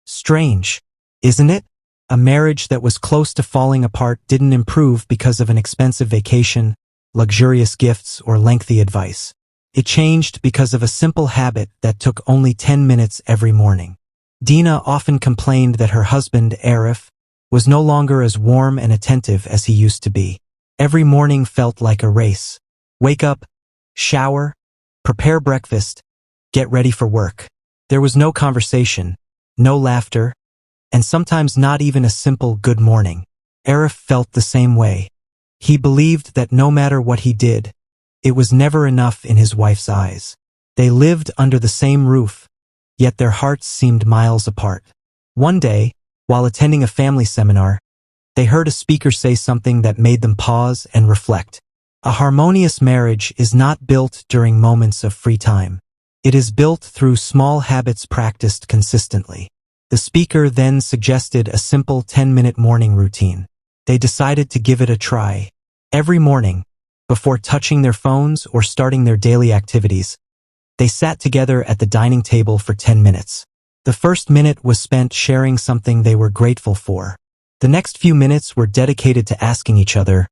Strange, isn't it? A marriage that was close to falling apart didn't improve because of an expensive vacation, luxurious gifts, or lengthy advice. It changed because of a simple habit that took only 10 minutes every morning. Dina often complained that her husband, Arif, was no longer as warm and attentive as he used to be. Every morning felt like a race. Wake up, shower, prepare breakfast, get ready for work. There was no conversation, no laughter, and sometimes not even a simple good morning. Arif felt the same way. He believed that no matter what he did, it was never enough in his wife's eyes. They lived under the same roof, yet their hearts seemed miles apart. One day, while attending a family seminar, they heard a speaker say something that made them pause and reflect. A harmonious marriage is not built during moments of free time. It is built through small habits practiced consistently. The speaker then suggested a simple 10-minute morning routine. They decided to give it a try. Every morning, before touching their phones or starting their daily activities, they sat together at the dining table for 10 minutes. The first minute was spent sharing something they were grateful for. The next few minutes were dedicated to asking each other,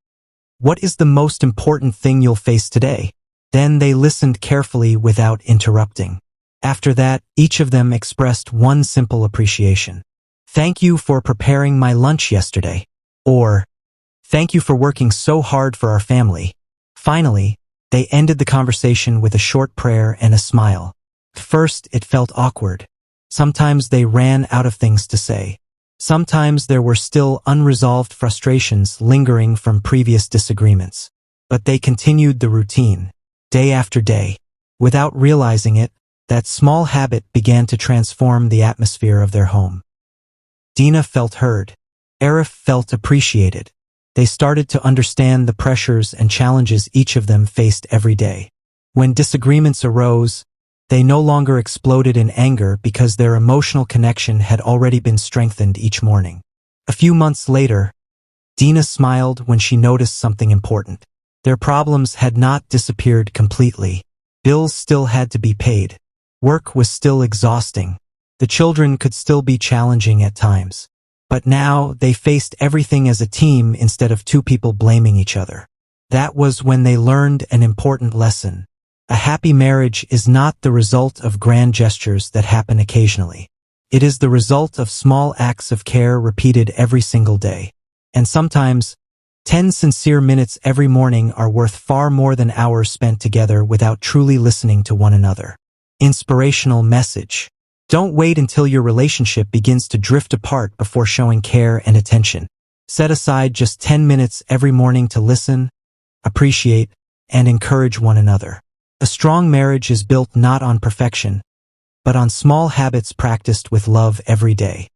"What is the most important thing you'll face today?" Then they listened carefully without interrupting. After that, each of them expressed one simple appreciation. "Thank you for preparing my lunch yesterday." Or, "Thank you for working so hard for our family." Finally, they ended the conversation with a short prayer and a smile. At first, it felt awkward. Sometimes they ran out of things to say. Sometimes there were still unresolved frustrations lingering from previous disagreements. But they continued the routine, day after day. Without realizing it, that small habit began to transform the atmosphere of their home. Dina felt heard. Arif felt appreciated. They started to understand the pressures and challenges each of them faced every day. When disagreements arose, they no longer exploded in anger because their emotional connection had already been strengthened each morning. A few months later, Dina smiled when she noticed something important. Their problems had not disappeared completely. Bills still had to be paid. Work was still exhausting. The children could still be challenging at times. But now they faced everything as a team instead of two people blaming each other. That was when they learned an important lesson. A happy marriage is not the result of grand gestures that happen occasionally. It is the result of small acts of care repeated every single day. And sometimes, 10 sincere minutes every morning are worth far more than hours spent together without truly listening to one another. Inspirational message. Don't wait until your relationship begins to drift apart before showing care and attention. Set aside just 10 minutes every morning to listen, appreciate, and encourage one another. A strong marriage is built not on perfection, but on small habits practiced with love every day.